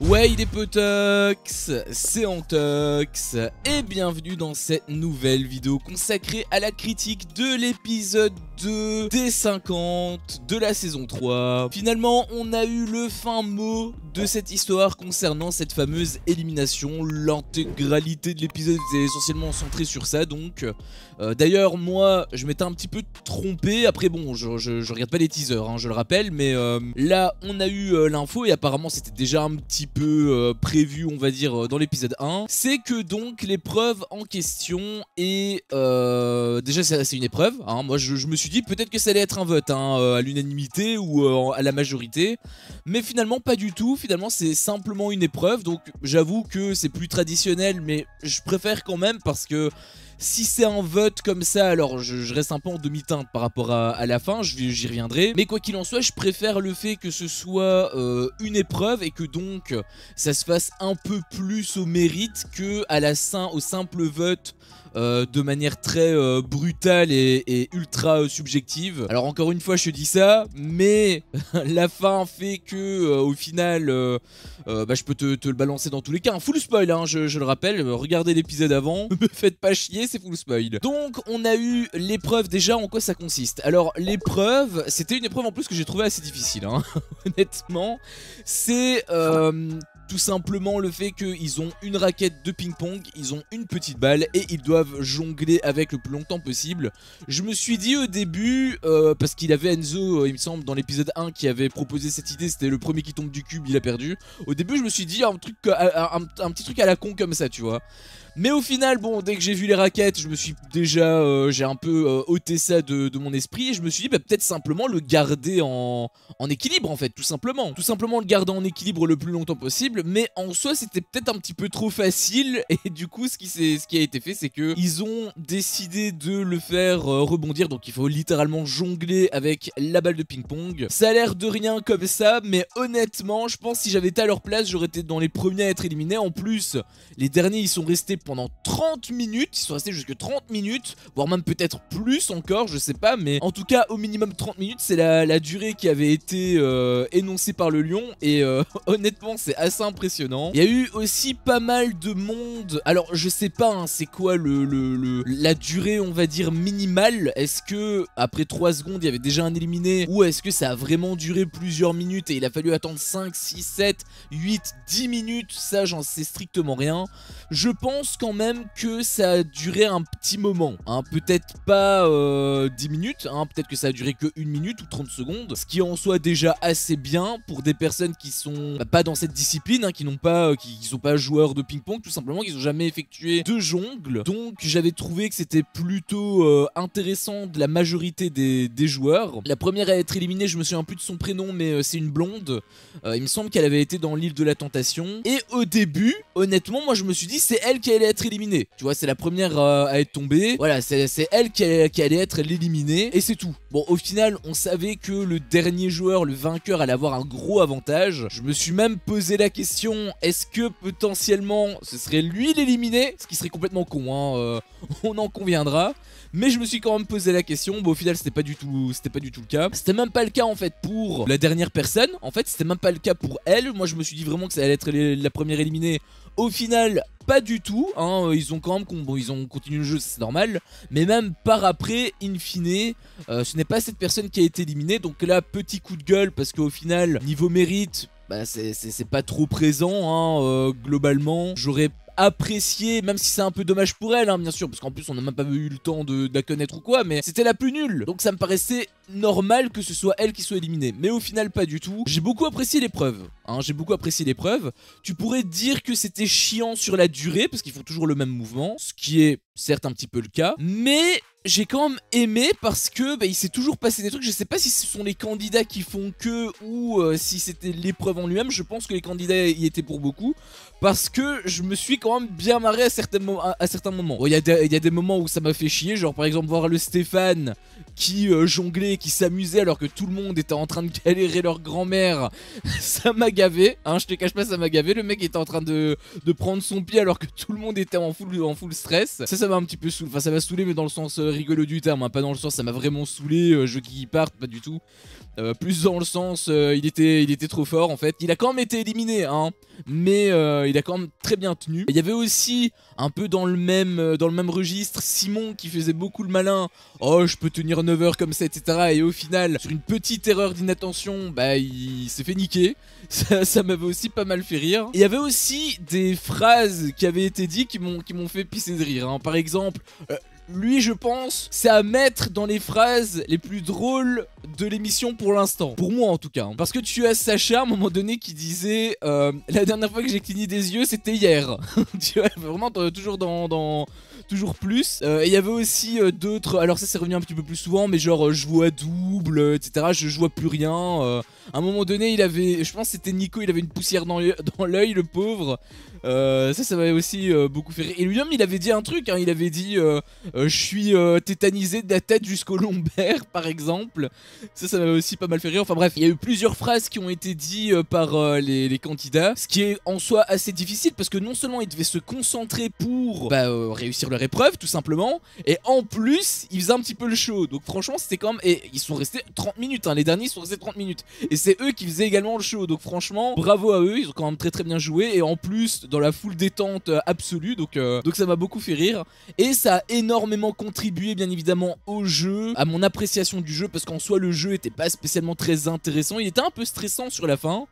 Ouais, il est Potox, c'est Antox, et bienvenue dans cette nouvelle vidéo consacrée à la critique de l'épisode 2 des 50 de la saison 3. Finalement, on a eu le fin mot de cette histoire concernant cette fameuse élimination. L'intégralité de l'épisode était essentiellement centrée sur ça, donc... D'ailleurs, moi, je m'étais un petit peu trompé. Après, bon, je regarde pas les teasers, hein, je le rappelle, mais là, on a eu l'info, et apparemment, c'était déjà un petit peu prévu, on va dire, dans l'épisode 1. C'est que donc, l'épreuve en question est... déjà, c'est une épreuve, hein. Moi, je me suis dit peut-être que ça allait être un vote, hein, à l'unanimité ou à la majorité. Mais finalement, pas du tout. Finalement, c'est simplement une épreuve. Donc, j'avoue que c'est plus traditionnel, mais je préfère quand même parce que... Si c'est un vote comme ça, alors je reste un peu en demi-teinte par rapport à la fin, j'y reviendrai. Mais quoi qu'il en soit, je préfère le fait que ce soit une épreuve et que donc ça se fasse un peu plus au mérite que au simple vote. De manière très brutale et ultra subjective. Alors encore une fois je dis ça, mais la fin fait que au final je peux te le balancer dans tous les cas. Un full spoil, hein, je le rappelle, regardez l'épisode avant, me faites pas chier, c'est full spoil. Donc on a eu l'épreuve. Déjà, en quoi ça consiste? Alors l'épreuve, c'était une épreuve en plus que j'ai trouvé assez difficile, hein. Honnêtement, c'est... tout simplement le fait qu'ils ont une raquette de ping-pong, ils ont une petite balle et ils doivent jongler avec le plus longtemps possible. Je me suis dit au début, parce qu'il avait Enzo, il me semble, dans l'épisode 1 qui avait proposé cette idée, c'était le premier qui tombe du cube, il a perdu. Au début je me suis dit un petit truc à la con comme ça, tu vois. Mais au final, bon, dès que j'ai vu les raquettes, je me suis déjà, j'ai un peu ôté ça de mon esprit et je me suis dit, bah, peut-être simplement le garder en équilibre en fait, tout simplement. Tout simplement le garder en équilibre le plus longtemps possible, mais en soi, c'était peut-être un petit peu trop facile et du coup, ce qui a été fait, c'est que ils ont décidé de le faire rebondir, donc il faut littéralement jongler avec la balle de ping-pong. Ça a l'air de rien comme ça, mais honnêtement, je pense que si j'avais été à leur place, j'aurais été dans les premiers à être éliminés. En plus, les derniers, ils sont restés pendant 30 minutes, ils sont restés jusque 30 minutes, voire même peut-être plus encore, je sais pas, mais en tout cas au minimum 30 minutes, c'est la durée qui avait été énoncée par le lion, et honnêtement c'est assez impressionnant. Il y a eu aussi pas mal de monde, alors je sais pas, hein, c'est quoi la durée on va dire minimale, est-ce que après 3 secondes il y avait déjà un éliminé, ou est-ce que ça a vraiment duré plusieurs minutes et il a fallu attendre 5, 6, 7, 8, 10 minutes, ça j'en sais strictement rien. Je pense quand même que ça a duré un petit moment, hein, peut-être pas 10 minutes, hein, peut-être que ça a duré que 1 minute ou 30 secondes, ce qui en soit déjà assez bien pour des personnes qui sont pas dans cette discipline, hein, qui sont pas joueurs de ping-pong, tout simplement, qui n'ont jamais effectué de jongle. Donc j'avais trouvé que c'était plutôt intéressant de la majorité des joueurs. La première à être éliminée, je me souviens plus de son prénom, mais c'est une blonde, il me semble qu'elle avait été dans l'île de la tentation, et au début, honnêtement, moi je me suis dit c'est elle qui allait être éliminée, tu vois, c'est la première à être tombée, voilà, c'est elle qui allait être l'éliminée, et c'est tout. Bon, au final, on savait que le dernier joueur, le vainqueur, allait avoir un gros avantage. Je me suis même posé la question, est-ce que potentiellement ce serait lui l'éliminé? Ce qui serait complètement con, hein, on en conviendra. Mais je me suis quand même posé la question. Bon, au final c'était pas du tout le cas. C'était même pas le cas en fait pour la dernière personne. En fait c'était même pas le cas pour elle. Moi je me suis dit vraiment que ça allait être la première éliminée. Au final pas du tout, hein. Ils ont quand même ils ont continué le jeu, c'est normal. Mais même par après, in fine, ce n'est pas cette personne qui a été éliminée. Donc là, petit coup de gueule parce qu'au final, niveau mérite, bah, c'est pas trop présent, hein, globalement. J'aurais apprécié, même si c'est un peu dommage pour elle, hein, bien sûr, parce qu'en plus on n'a même pas eu le temps de la connaître ou quoi, mais c'était la plus nulle, donc ça me paraissait normal que ce soit elle qui soit éliminée, mais au final pas du tout. J'ai beaucoup apprécié l'épreuve, hein, j'ai beaucoup apprécié l'épreuve. Tu pourrais dire que c'était chiant sur la durée, parce qu'ils font toujours le même mouvement, ce qui est certes un petit peu le cas, mais j'ai quand même aimé parce que il s'est toujours passé des trucs. Je sais pas si ce sont les candidats qui font que ou si c'était l'épreuve en lui-même. Je pense que les candidats y étaient pour beaucoup, parce que je me suis quand même bien marré à certains moments. Il y a des moments où ça m'a fait chier, genre par exemple voir le Stéphane qui jonglait, qui s'amusait alors que tout le monde était en train de galérer leur grand-mère. Ça m'a gavé, hein, je te cache pas, ça m'a gavé. Le mec était en train de prendre son pied alors que tout le monde était en full stress. Ça m'a un petit peu saoulé, enfin ça m'a saoulé mais dans le sens rigolo du terme, hein, pas dans le sens ça m'a vraiment saoulé, je qui parte, pas du tout. Plus dans le sens, il était trop fort en fait. Il a quand même été éliminé, hein, mais il a quand même très bien tenu. Il y avait aussi, un peu dans le même registre, Simon qui faisait beaucoup le malin. Oh, je peux tenir 9 heures comme ça, etc. Et au final, sur une petite erreur d'inattention, bah il s'est fait niquer. Ça m'avait aussi pas mal fait rire. Il y avait aussi des phrases qui avaient été dites qui m'ont fait pisser de rire, hein. Par exemple... lui, je pense, c'est à mettre dans les phrases les plus drôles de l'émission pour l'instant. Pour moi, en tout cas. Hein. Parce que tu as Sacha, à un moment donné, qui disait la dernière fois que j'ai cligné des yeux, c'était hier. Tu vois, vraiment, toujours toujours plus. Et il y avait aussi d'autres... Alors ça, c'est revenu un petit peu plus souvent, mais genre, je vois double, etc. Je vois plus rien. À un moment donné, il avait... Je pense que c'était Nico, il avait une poussière dans l'œil, le pauvre. Ça m'avait aussi beaucoup fait rire. Et lui-même, il avait dit un truc, hein, il avait dit je suis tétanisé de la tête jusqu'au lombaire, par exemple. Ça m'avait aussi pas mal fait rire. Enfin bref, il y a eu plusieurs phrases qui ont été dites par les candidats, ce qui est en soi assez difficile parce que non seulement ils devaient se concentrer pour réussir leur épreuve, tout simplement, et en plus, ils faisaient un petit peu le show. Donc franchement, c'était quand même... Et ils sont restés 30 minutes, hein, les derniers sont restés 30 minutes. Et c'est eux qui faisaient également le show. Donc franchement, bravo à eux, ils ont quand même très bien joué. Et en plus, dans la full détente absolue, donc ça m'a beaucoup fait rire. Et ça a énormément contribué bien évidemment au jeu, à mon appréciation du jeu, parce qu'en soi le jeu était pas spécialement très intéressant, il était un peu stressant sur la fin.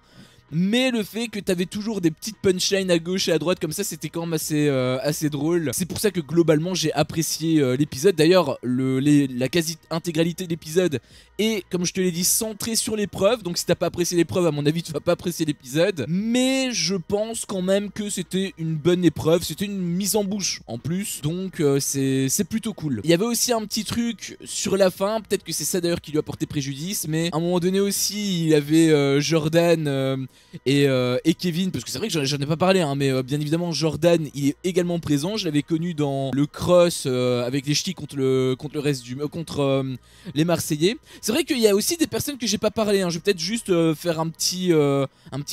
Mais le fait que t'avais toujours des petites punchlines à gauche et à droite comme ça, c'était quand même assez drôle. C'est pour ça que globalement j'ai apprécié l'épisode. D'ailleurs la quasi-intégralité de l'épisode est, comme je te l'ai dit, centrée sur l'épreuve. Donc si t'as pas apprécié l'épreuve, à mon avis tu vas pas apprécier l'épisode. Mais je pense quand même que c'était une bonne épreuve. C'était une mise en bouche en plus. Donc c'est plutôt cool. Il y avait aussi un petit truc sur la fin. Peut-être que c'est ça d'ailleurs qui lui a porté préjudice. Mais à un moment donné aussi, il y avait Jordan... et Kevin, parce que c'est vrai que j'en ai pas parlé, hein, mais bien évidemment Jordan il est également présent. Je l'avais connu dans le cross avec les ch'tis contre le reste contre les Marseillais. C'est vrai qu'il y a aussi des personnes que j'ai pas parlé, hein. Je vais peut-être juste faire un petit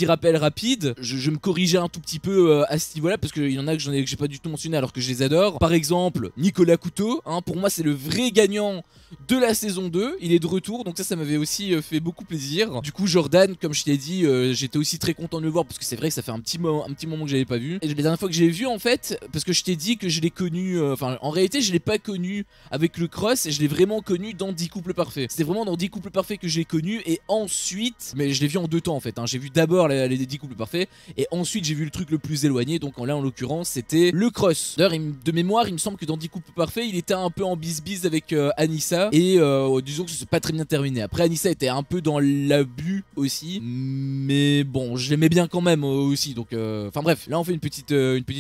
rappel rapide. Je me corrigeais un tout petit peu à ce niveau là, parce qu'il y en a que j'ai pas du tout mentionné alors que je les adore. Par exemple Nicolas Couteau, hein, pour moi c'est le vrai gagnant de la saison 2, il est de retour, donc ça m'avait aussi fait beaucoup plaisir. Du coup Jordan, comme je t'ai dit, j'étais aussi très content de le voir parce que c'est vrai que ça fait un petit moment que j'avais pas vu. Et les dernières fois que j'ai vu en fait, parce que je t'ai dit que je l'ai connu, enfin en réalité je l'ai pas connu avec le cross, et je l'ai vraiment connu dans 10 couples parfaits. C'était vraiment dans 10 couples parfaits que j'ai connu, et ensuite, mais je l'ai vu en deux temps en fait, hein. J'ai vu d'abord les 10 couples parfaits, et ensuite j'ai vu le truc le plus éloigné, donc là en l'occurrence c'était le cross. D'ailleurs de mémoire il me semble que dans 10 couples parfaits il était un peu en bis-bis avec Anissa, et disons que c'est pas très bien terminé. Après Anissa était un peu dans l'abus aussi, mais bon je l'aimais bien quand même aussi, donc enfin bref, là on fait une petite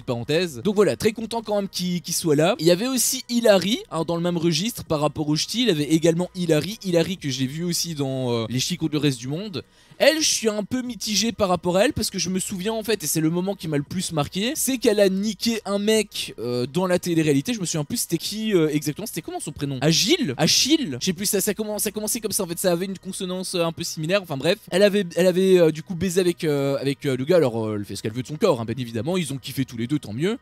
parenthèse. Donc voilà, très content quand même qu'il soit là. Il y avait aussi Hilary, hein, dans le même registre par rapport au ch'ti. Il y avait également Hilary que j'ai vu aussi dans les ch'tis contre le reste du monde. Elle, je suis un peu mitigé par rapport à elle, parce que je me souviens en fait, et c'est le moment qui m'a le plus marqué, c'est qu'elle a niqué un mec dans la télé-réalité. Je me souviens plus c'était qui exactement, c'était comment son prénom? Achille, je sais plus, ça commençait comme ça en fait, ça avait une consonance un peu similaire, enfin bref. Elle avait du coup baisé avec le gars, alors elle fait ce qu'elle veut de son corps, hein, bien évidemment, ils ont kiffé tous les deux, tant mieux.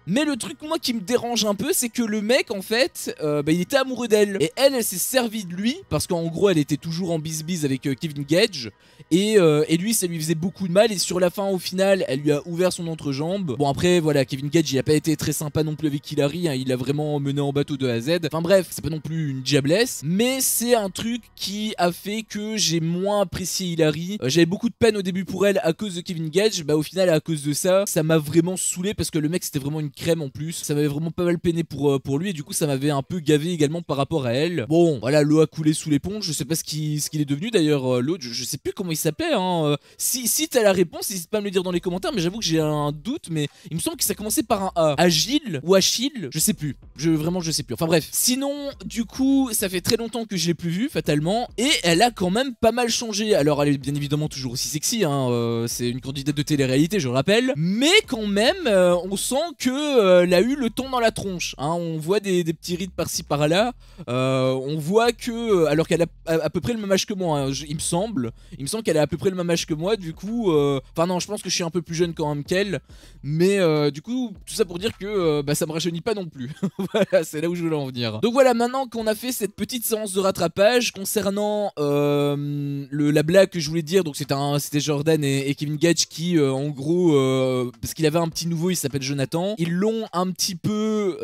Mais le truc moi qui me dérange un peu, c'est que le mec en fait il était amoureux d'elle, et elle s'est servie de lui parce qu'en gros elle était toujours en bis-bis avec Kevin Gage, et lui ça lui faisait beaucoup de mal, et sur la fin au final elle lui a ouvert son entrejambe. Bon après voilà, Kevin Gage il a pas été très sympa non plus avec Hilary, hein, il l'a vraiment mené en bateau de A à Z. Enfin bref, c'est pas non plus une diablesse, mais c'est un truc qui a fait que j'ai moins apprécié Hilary. J'avais beaucoup de peine au début pour elle à cause de Kevin Gage, bah au final à cause de ça m'a vraiment saoulé, parce que le mec c'était vraiment une crème en plus, ça m'avait vraiment pas mal peiné pour lui, et du coup ça m'avait un peu gavé également par rapport à elle. Bon voilà, l'eau a coulé sous les ponts, je sais pas ce qu'il est devenu d'ailleurs l'autre, je sais plus comment il s'appelle, hein. Si t'as la réponse, n'hésite pas à me le dire dans les commentaires, mais j'avoue que j'ai un doute, mais il me semble que ça commençait par un A. Agile ou Achille, je sais plus, vraiment je sais plus, enfin bref. Sinon du coup ça fait très longtemps que je l'ai plus vue fatalement, et elle a quand même pas mal changé. Alors elle est bien évidemment toujours aussi sexy, hein, c'est une candidate de télé-réalité je rappelle, mais quand même on sent que elle a eu le temps dans la tronche, hein. On voit des petits rides par-ci par-là. On voit que, alors qu'elle a à peu près le même âge que moi, hein, il me semble qu'elle a à peu près le même âge que moi, du coup, enfin non, je pense que je suis un peu plus jeune quand même qu'elle, mais du coup, tout ça pour dire que bah, ça me rajeunit pas non plus. Voilà, c'est là où je voulais en venir. Donc voilà, maintenant qu'on a fait cette petite séance de rattrapage concernant la blague que je voulais dire, donc c'était Jordan et Kevin Gage qui, en gros, parce qu'il avait un petit nouveau, il s'appelle Jonathan, ils l'ont un petit peu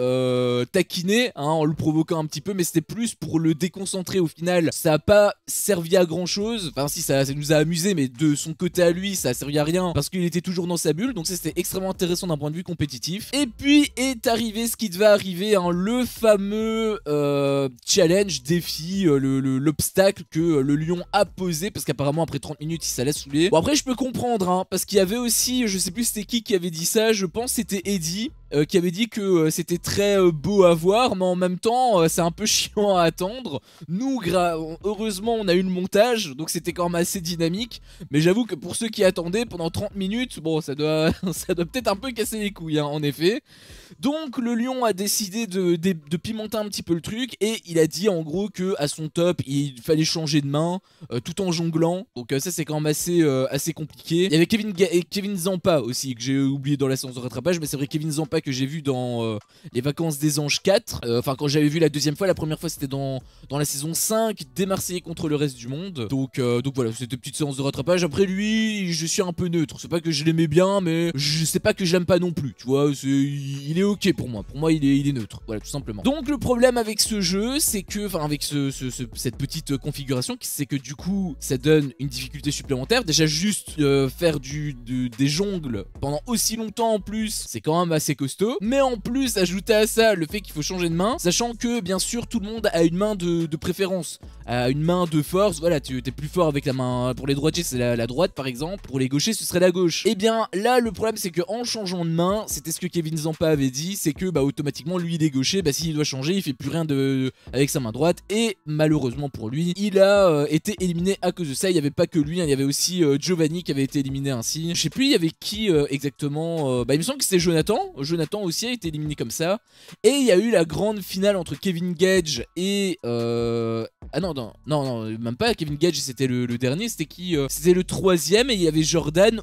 taquiné, hein, en le provoquant un petit peu, mais c'était plus pour le déconcentrer. Au final, ça a pas servi à grand chose, enfin si, ça nous a amusé, mais de son côté à lui, ça a servi à rien, parce qu'il était toujours dans sa bulle, donc ça c'était extrêmement intéressant d'un point de vue compétitif. Et puis est arrivé ce qui devait arriver, hein, le fameux challenge, défi, l'obstacle que le lion a posé, parce qu'apparemment après 30 minutes il s'allait saouler. Bon après je peux comprendre, hein, parce qu'il y avait aussi, je sais plus c'était qui avait dit ça, je pense c'était Eddie, qui avait dit que c'était très beau à voir, mais en même temps c'est un peu chiant à attendre. Nous heureusement on a eu le montage, donc c'était quand même assez dynamique, mais j'avoue que pour ceux qui attendaient pendant 30 minutes, bon ça doit peut-être un peu casser les couilles, hein, en effet. Donc le lion a décidé de pimenter un petit peu le truc, et il a dit en gros que à son top il fallait changer de main tout en jonglant, donc ça c'est quand même assez compliqué. Il y avait Kevin Zampa aussi que j'ai oublié dans la séance de rattrapage, mais c'est vrai Kevin Zampa que j'ai vu dans les vacances des anges 4, enfin quand j'avais vu la deuxième fois, la première fois c'était dans la saison 5 des Marseillais contre le reste du monde, donc voilà, c'était une petite séance de rattrapage. Après lui je suis un peu neutre, c'est pas que je l'aimais bien, mais je sais pas que je l'aime pas non plus, tu vois, il est ok pour moi il est neutre, voilà tout simplement. Donc le problème avec ce jeu c'est que, enfin avec cette petite configuration, c'est que du coup ça donne une difficulté supplémentaire. Déjà juste faire des jongles pendant aussi longtemps en plus, c'est quand même assez costaud, mais en plus ajouter à ça le fait qu'il faut changer de main, sachant que bien sûr tout le monde a une main de préférence, a une main de force, voilà, tu es plus fort avec la main, pour les droitiers c'est la droite par exemple, pour les gauchers ce serait la gauche. Et bien là le problème c'est que en changeant de main, c'était ce que Kevin Zampa avait dit, c'est que bah automatiquement lui il est gaucher, bah s'il doit changer il fait plus rien avec sa main droite, et malheureusement pour lui il a été éliminé à cause de ça. Il n'y avait pas que lui, hein, il y avait aussi Giovanni qui avait été éliminé ainsi. Je sais plus il y avait qui exactement, bah il me semble que c'était Jonathan aussi a été éliminé comme ça. Et il y a eu la grande finale entre Kevin Gage et ah non, même pas Kevin Gage, c'était le dernier, c'était qui c'était le troisième, et il y avait Jordan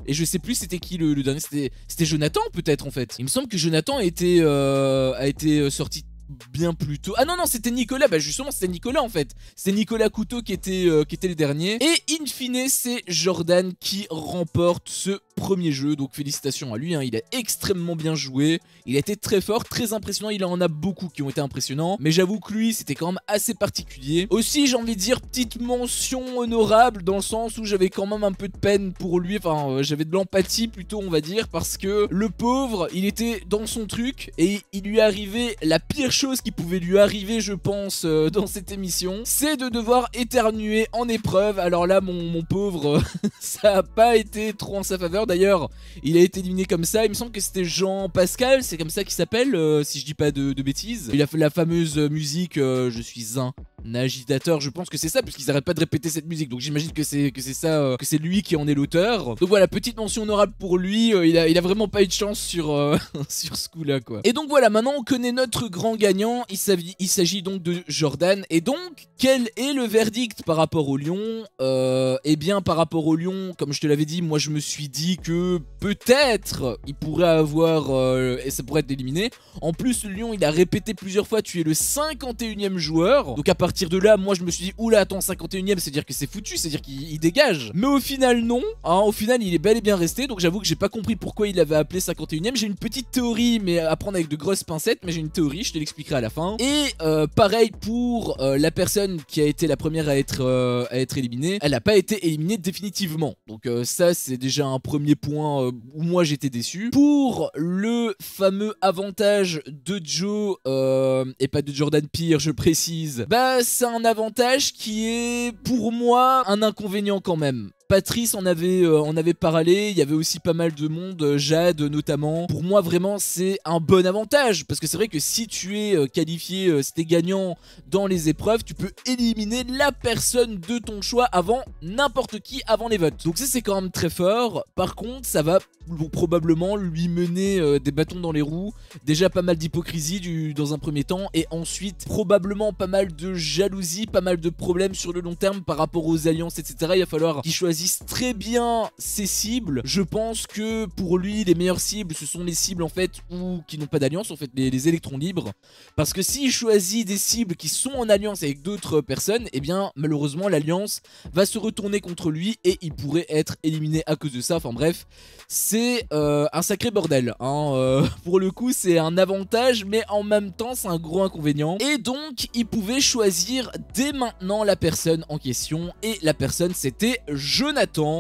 et je sais plus c'était qui le dernier, c'était Jonathan peut-être en fait. Il me semble que Jonathan a été sorti bien plus tôt. Ah non c'était Nicolas, bah justement c'était Nicolas en fait. C'était Nicolas Couteau qui était le dernier. Et in fine c'est Jordan qui remporte ce premier jeu, donc félicitations à lui, hein. Il a extrêmement bien joué, il a été très fort, très impressionnant, il en a beaucoup qui ont été impressionnants, mais j'avoue que lui c'était quand même assez particulier. Aussi j'ai envie de dire petite mention honorable dans le sens où j'avais quand même un peu de peine pour lui, enfin j'avais de l'empathie plutôt on va dire, parce que le pauvre il était dans son truc et il lui arrivait la pire chose qui pouvait lui arriver je pense dans cette émission, c'est de devoir éternuer en épreuve. Alors là mon pauvre ça a pas été trop en sa faveur. D'ailleurs, il a été éliminé comme ça. Il me semble que c'était Jean Pascal, c'est comme ça qu'il s'appelle, si je dis pas de bêtises. Il a fait la fameuse musique je suis un agitateur, je pense que c'est ça, puisqu'ils arrêtent pas de répéter cette musique. Donc j'imagine que c'est ça, que c'est lui qui en est l'auteur. Donc voilà, petite mention honorable pour lui. Il a vraiment pas eu de chance sur ce coup-là, quoi. Et donc voilà, maintenant on connaît notre grand gagnant. Il s'agit donc de Jordan. Et donc, quel est le verdict par rapport au lion? Eh bien, par rapport au lion, comme je te l'avais dit, moi je me suis dit que peut-être il pourrait avoir et ça pourrait être éliminé. En plus le lion il a répété plusieurs fois tu es le 51e joueur, donc à partir de là moi je me suis dit oula attends 51e c'est à dire que c'est foutu, c'est à dire qu'il dégage. Mais au final non, hein, au final il est bel et bien resté, donc j'avoue que j'ai pas compris pourquoi il avait appelé 51e. J'ai une petite théorie mais à prendre avec de grosses pincettes, mais j'ai une théorie, je te l'expliquerai à la fin. Et pareil pour la personne qui a été la première à être éliminée, elle a pas été éliminée définitivement, donc ça c'est déjà un premier point où moi j'étais déçu. Pour le fameux avantage de Joe et pas de Jordan Peele je précise, bah c'est un avantage qui est pour moi un inconvénient quand même. Patrice en avait parlé, il y avait aussi pas mal de monde, Jade notamment. Pour moi vraiment c'est un bon avantage, parce que c'est vrai que si tu es qualifié, si t'es gagnant dans les épreuves, tu peux éliminer la personne de ton choix avant n'importe qui, avant les votes. Donc ça c'est quand même très fort. Par contre ça va probablement lui mener des bâtons dans les roues. Déjà pas mal d'hypocrisie dans un premier temps, et ensuite probablement pas mal de jalousie, pas mal de problèmes sur le long terme par rapport aux alliances, etc. Il va falloir qu'il choisisse très bien ses cibles. Je pense que pour lui les meilleures cibles ce sont les cibles en fait qui n'ont pas d'alliance, en fait les électrons libres, parce que s'il choisit des cibles qui sont en alliance avec d'autres personnes, et bien malheureusement l'alliance va se retourner contre lui et il pourrait être éliminé à cause de ça. Enfin bref, c'est un sacré bordel hein. Pour le coup c'est un avantage, mais en même temps c'est un gros inconvénient. Et donc il pouvait choisir dès maintenant la personne en question, et la personne c'était Jonathan.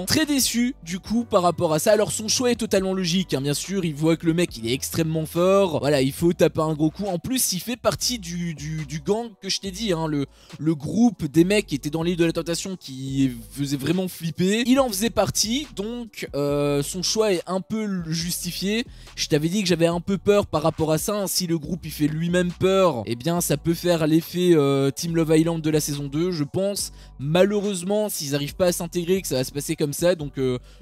Très déçu du coup par rapport à ça. Alors son choix est totalement logique hein, bien sûr, il voit que le mec il est extrêmement fort, voilà, il faut taper un gros coup. En plus il fait partie du gang que je t'ai dit hein, le groupe des mecs qui étaient dans l'île de la tentation, qui faisait vraiment flipper, il en faisait partie. Donc son choix est un peu justifié. Je t'avais dit que j'avais un peu peur par rapport à ça hein. Si le groupe il fait lui-même peur, et bien ça peut faire l'effet Team Love Island de la saison 2. Je pense malheureusement s'ils n'arrivent pas à s'intégrer que ça va se passer comme ça. Donc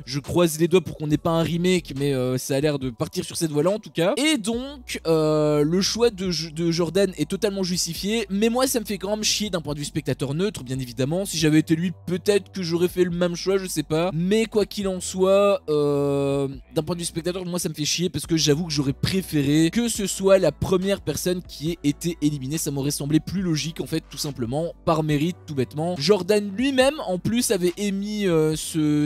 je croise les doigts pour qu'on n'ait pas un remake, mais ça a l'air de partir sur cette voie là en tout cas. Et donc le choix de Jordan est totalement justifié, mais moi ça me fait quand même chier d'un point de vue spectateur neutre bien évidemment. Si j'avais été lui peut-être que j'aurais fait le même choix, je sais pas, mais quoi qu'il en soit d'un point de vue spectateur moi ça me fait chier, parce que j'avoue que j'aurais préféré que ce soit la première personne qui ait été éliminée. Ça m'aurait semblé plus logique en fait, tout simplement par mérite, tout bêtement. Jordan lui-même en plus avait émis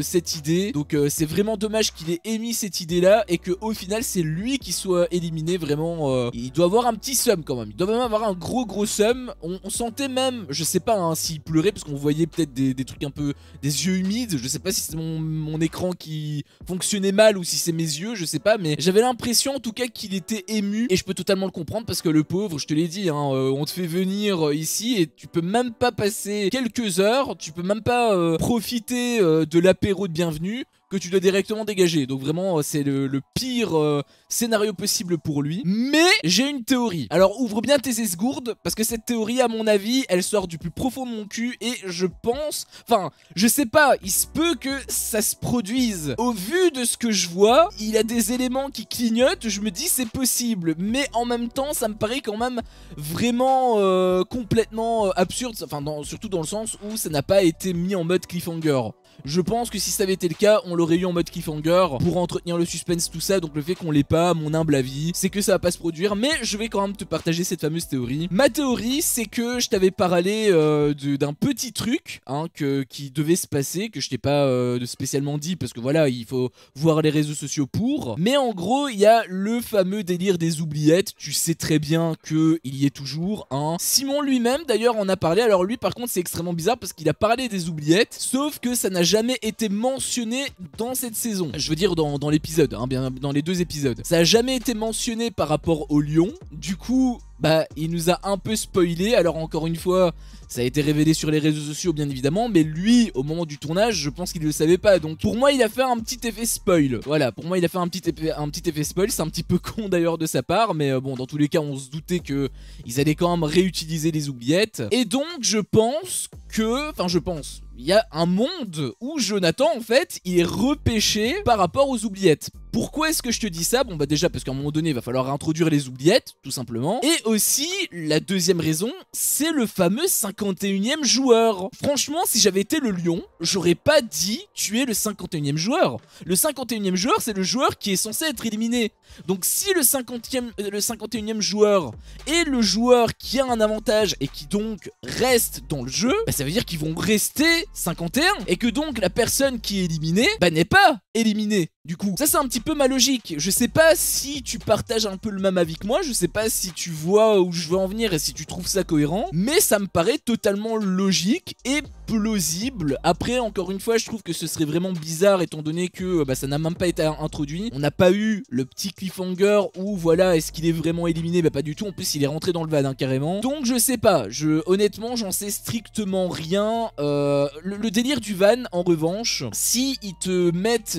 cette idée, donc c'est vraiment dommage qu'il ait émis cette idée là et que au final c'est lui qui soit éliminé. Vraiment il doit avoir un petit seum quand même, il doit même avoir un gros seum. On sentait même, je sais pas hein, s'il pleurait, parce qu'on voyait peut-être des trucs un peu, des yeux humides. Je sais pas si c'est mon écran qui fonctionnait mal ou si c'est mes yeux, je sais pas, mais j'avais l'impression en tout cas qu'il était ému, et je peux totalement le comprendre parce que le pauvre, je te l'ai dit hein, on te fait venir ici et tu peux même pas passer quelques heures, tu peux même pas profiter de l'apéro de bienvenue, que tu dois directement dégager. Donc vraiment c'est le pire scénario possible pour lui. Mais j'ai une théorie. Alors ouvre bien tes esgourdes, parce que cette théorie à mon avis elle sort du plus profond de mon cul, et je pense, enfin je sais pas, il se peut que ça se produise. Au vu de ce que je vois, il a des éléments qui clignotent, je me dis c'est possible, mais en même temps ça me paraît quand même vraiment complètement absurde, enfin surtout dans le sens où ça n'a pas été mis en mode cliffhanger. Je pense que si ça avait été le cas, on l'aurait eu en mode cliffhanger pour entretenir le suspense, tout ça. Donc le fait qu'on l'ait pas, mon humble avis, c'est que ça va pas se produire. Mais je vais quand même te partager cette fameuse théorie. Ma théorie, c'est que je t'avais parlé d'un petit truc hein, qui devait se passer, que je t'ai pas spécialement dit, parce que voilà, il faut voir les réseaux sociaux pour. Mais en gros, il y a le fameux délire des oubliettes. Tu sais très bien qu'il y est toujours. Hein. Simon lui-même d'ailleurs en a parlé. Alors lui par contre c'est extrêmement bizarre, parce qu'il a parlé des oubliettes, sauf que ça n'a jamais été mentionné dans cette saison. Je veux dire dans l'épisode, hein, bien dans les 2 épisodes. Ça a jamais été mentionné par rapport au lion. Du coup, bah il nous a un peu spoilé. Alors encore une fois, ça a été révélé sur les réseaux sociaux bien évidemment, mais lui au moment du tournage je pense qu'il ne le savait pas. Donc pour moi il a fait un petit effet spoil. Voilà, pour moi il a fait un petit effet spoil. C'est un petit peu con d'ailleurs de sa part, mais bon dans tous les cas on se doutait que ils allaient quand même réutiliser les oubliettes. Et donc je pense que, enfin je pense, il y a un monde où Jonathan en fait il est repêché par rapport aux oubliettes. Pourquoi est-ce que je te dis ça? Bon bah déjà parce qu'à un moment donné il va falloir introduire les oubliettes tout simplement. Et aussi la deuxième raison, c'est le fameux 51e joueur. Franchement si j'avais été le lion, j'aurais pas dit tu es le 51e joueur. Le 51e joueur c'est le joueur qui est censé être éliminé. Donc si le 51e joueur est le joueur qui a un avantage et qui donc reste dans le jeu, bah ça veut dire qu'ils vont rester 51 et que donc la personne qui est éliminée bah n'est pas éliminée. Du coup, ça c'est un petit peu ma logique. Je sais pas si tu partages un peu le même avis que moi, je sais pas si tu vois où je veux en venir et si tu trouves ça cohérent, mais ça me paraît totalement logique. Et plausible. Après, encore une fois, je trouve que ce serait vraiment bizarre étant donné que ça n'a même pas été introduit. On n'a pas eu le petit cliffhanger où voilà, est-ce qu'il est vraiment éliminé? Bah pas du tout, en plus il est rentré dans le van hein, carrément. Donc je sais pas, honnêtement j'en sais strictement rien. Le délire du van en revanche, si ils te mettent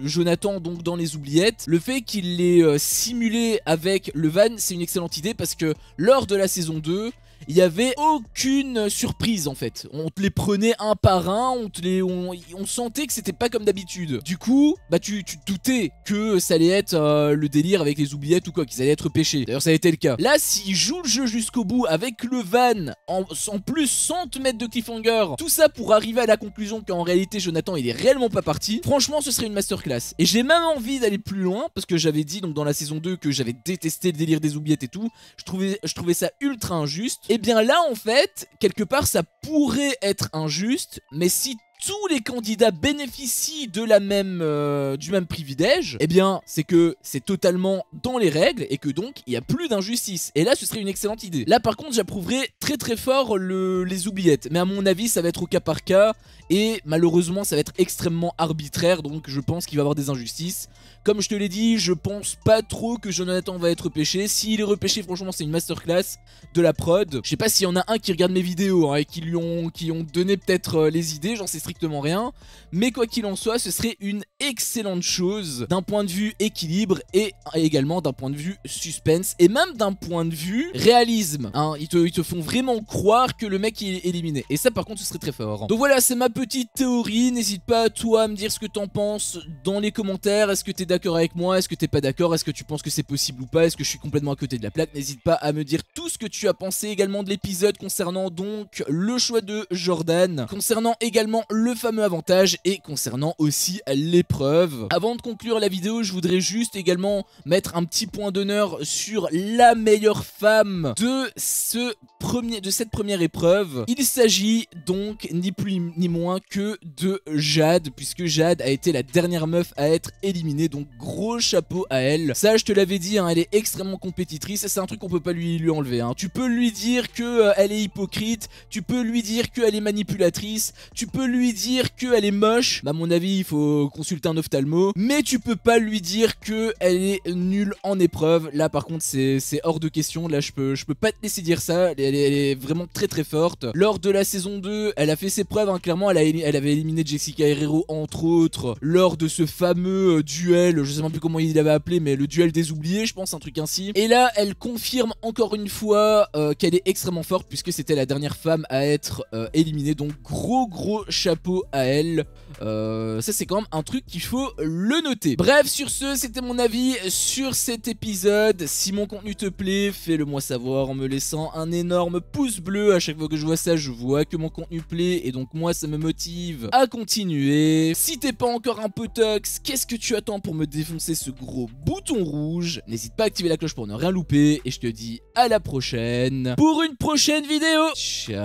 Jonathan donc dans les oubliettes, le fait qu'il l'ait simulé avec le van, c'est une excellente idée parce que lors de la saison 2, il n'y avait aucune surprise en fait. On te les prenait un par un, on sentait que c'était pas comme d'habitude. Du coup, bah tu te doutais que ça allait être le délire avec les oubliettes ou quoi, qu'ils allaient être pêchés. D'ailleurs ça a été le cas. Là, s'ils jouent le jeu jusqu'au bout avec le van, en plus sans te mettre de cliffhanger, tout ça pour arriver à la conclusion qu'en réalité Jonathan il est réellement pas parti, franchement ce serait une masterclass. Et j'ai même envie d'aller plus loin, parce que j'avais dit donc dans la saison 2 que j'avais détesté le délire des oubliettes et tout. Je trouvais ça ultra injuste. Et bien là en fait, quelque part ça pourrait être injuste, mais si tous les candidats bénéficient de du même privilège, eh bien c'est que c'est totalement dans les règles et que donc il n'y a plus d'injustice. Et là ce serait une excellente idée. Là par contre j'approuverais très fort les oubliettes, mais à mon avis ça va être au cas par cas et malheureusement ça va être extrêmement arbitraire, donc je pense qu'il va y avoir des injustices. Comme je te l'ai dit, je pense pas trop que Jonathan va être repêché. S'il est repêché, franchement, c'est une masterclass de la prod. Je sais pas s'il y en a un qui regarde mes vidéos hein, et qui ont donné peut-être les idées, j'en sais strictement rien. Mais quoi qu'il en soit, ce serait une excellente chose d'un point de vue équilibre et également d'un point de vue suspense et même d'un point de vue réalisme. Hein. Ils te font vraiment croire que le mec est éliminé. Et ça, par contre, ce serait très fort. Donc voilà, c'est ma petite théorie. N'hésite pas, toi, à me dire ce que t'en penses dans les commentaires. Est-ce que t'es d'accord avec moi? Est-ce que t'es pas d'accord? Est-ce que tu penses que c'est possible ou pas? Est-ce que je suis complètement à côté de la plaque? N'hésite pas à me dire tout ce que tu as pensé également de l'épisode concernant donc le choix de Jordan, concernant également le fameux avantage et concernant aussi l'épreuve. Avant de conclure la vidéo, je voudrais juste également mettre un petit point d'honneur sur la meilleure femme de cette première épreuve. Il s'agit donc ni plus ni moins que de Jade, puisque Jade a été la dernière meuf à être éliminée, donc gros chapeau à elle. Ça je te l'avais dit hein, elle est extrêmement compétitrice, c'est un truc qu'on peut pas lui enlever hein. Tu peux lui dire que elle est hypocrite, tu peux lui dire qu'elle est manipulatrice, tu peux lui dire qu'elle est moche, bah à mon avis il faut consulter un ophtalmo, mais tu peux pas lui dire qu'elle est nulle en épreuve. Là par contre c'est hors de question, là je peux pas te laisser dire ça, elle est vraiment très forte. Lors de la saison 2, elle a fait ses preuves hein, clairement, elle avait éliminé Jessica Herrero entre autres, lors de ce fameux duel, je sais même plus comment il l'avait appelé, mais le duel des oubliés je pense, un truc ainsi. Et là elle confirme encore une fois qu'elle est extrêmement forte puisque c'était la dernière femme à être éliminée, donc gros chapeau à elle. Ça c'est quand même un truc qu'il faut le noter. Bref, sur ce, c'était mon avis sur cet épisode. Si mon contenu te plaît, fais-le moi savoir en me laissant un énorme pouce bleu. À chaque fois que je vois ça, je vois que mon contenu plaît et donc moi ça me motive à continuer. Si t'es pas encore un potox, qu'est-ce que tu attends pour me défoncer ce gros bouton rouge? N'hésite pas à activer la cloche pour ne rien louper et je te dis à la prochaine pour une prochaine vidéo. Ciao.